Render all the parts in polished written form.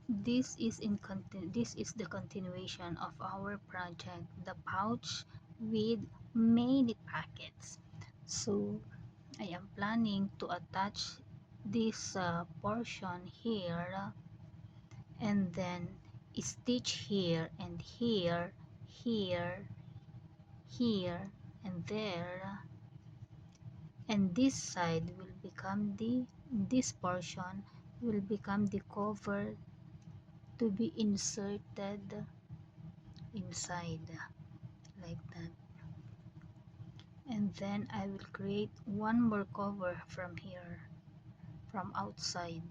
this is the continuation of our project, the pouch with many pockets. So I am planning to attach this portion here, and then stitch here and here, here, here, and there, and this side will become this portion will become the cover to be inserted inside, like that. And then I will create one more cover from here, from outside,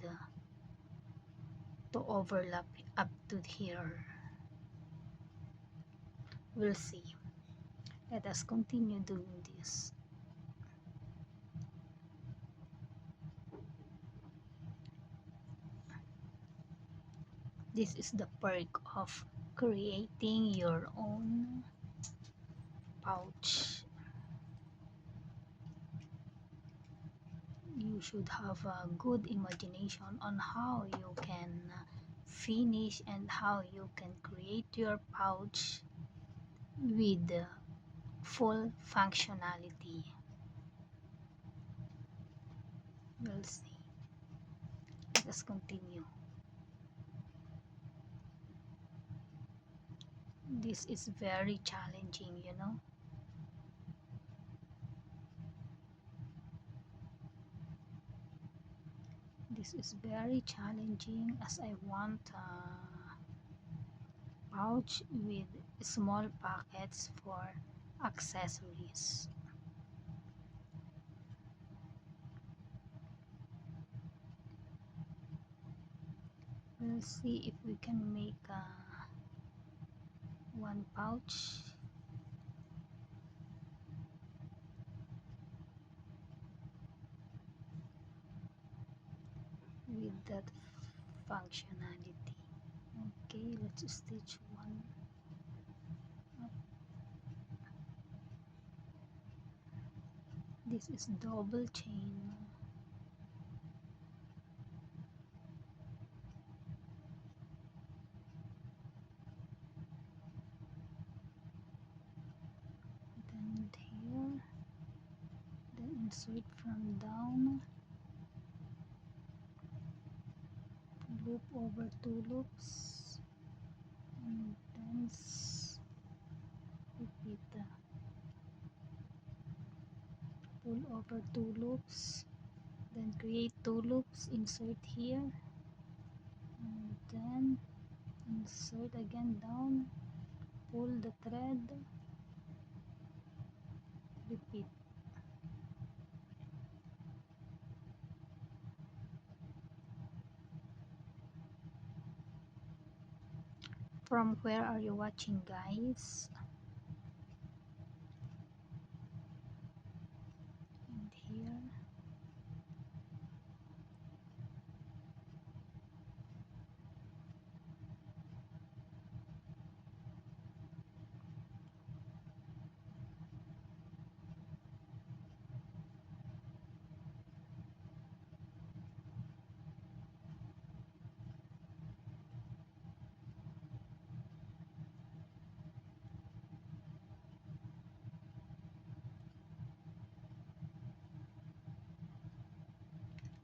to overlap up to here. We'll see. Let us continue doing this. This is the perk of creating your own pouch. You should have a good imagination on how you can finish and how you can create your pouch with full functionality. We'll see. Let us continue. This is very challenging, you know. This is very challenging as I want a pouch with small pockets for accessories. We'll see if we can make one pouch with that functionality. Okay, let's stitch one up. This is double chain. Then here, then insert from down, loop over two loops, and then repeat the pull over two loops, then create two loops, insert here, and then insert again down, pull the thread, repeat. From where are you watching, guys? And here,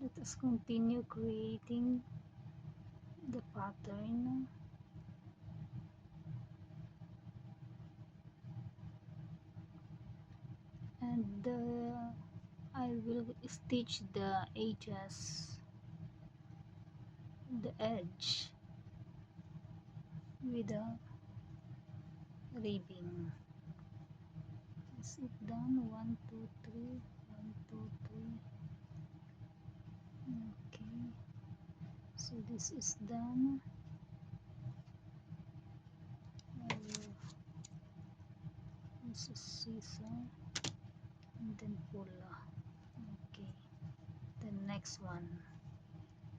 let us continue creating the pattern. And I will stitch the edges, the edge, with a ribbing. Is it done? 1 2 3, 1 2 3. Okay, so this is done. I will use a scissor and then pull. Okay, the next one,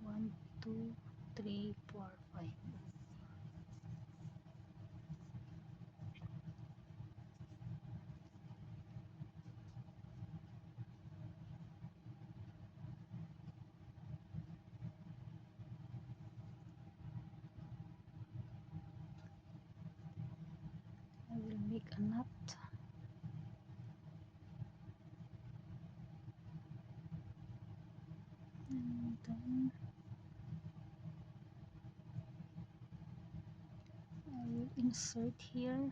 1 2 3 4 5. then I will insert here.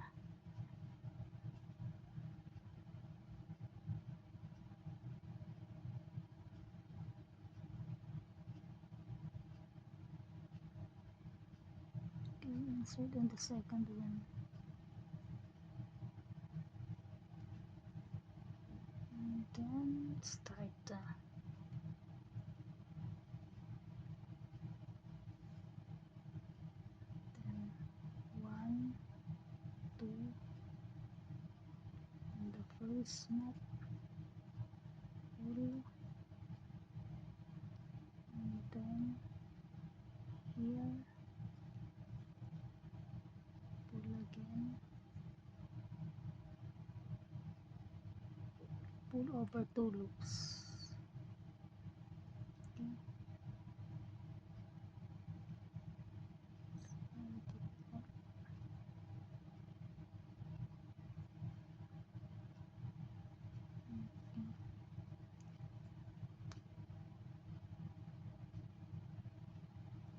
Okay, insert in the second one, and then start then 1 2 and the first knot, pull, and then here pull again, pull over 2 loops. Okay,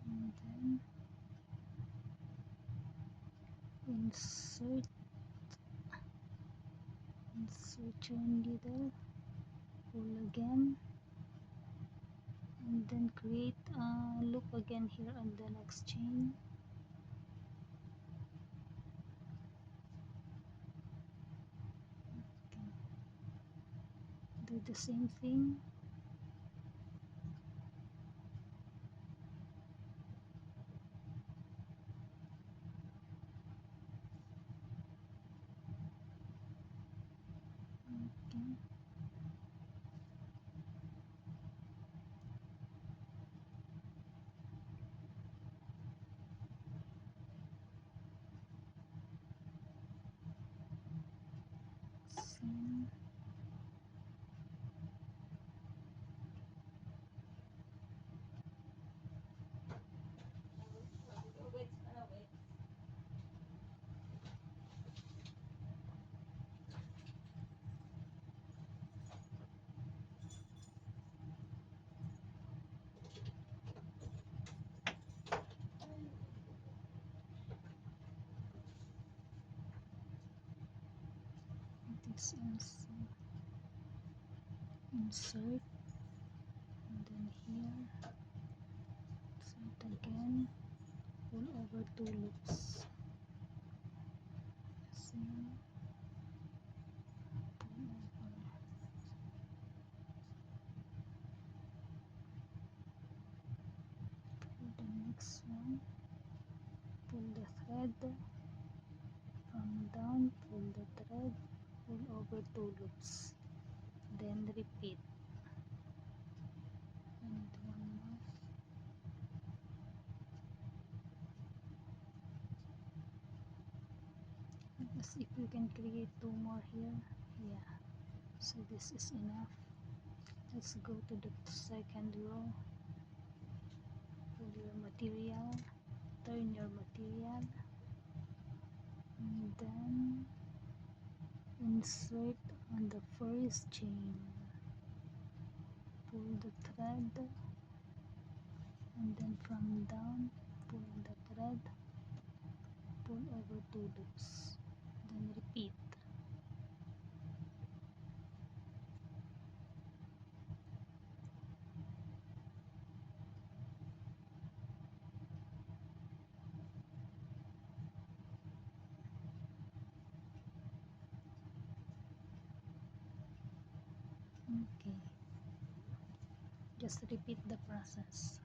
and then insert chain needle, pull again, and then create a loop again here on the next chain. Okay. Do the same thing. Okay. Same. This insert, and then here insert again, pull over 2 loops. Same, pull over. Pull the next one, pull the thread from down, pull the thread, pull over 2 loops, then repeat. I need one more. Because if you can create 2 more here, yeah, so this is enough. Let's go to the second row, pull your material, turn your material, and then insert on the first chain, pull the thread, and then from down pull the thread, pull over 2 loops, then repeat. Okay, just repeat the process.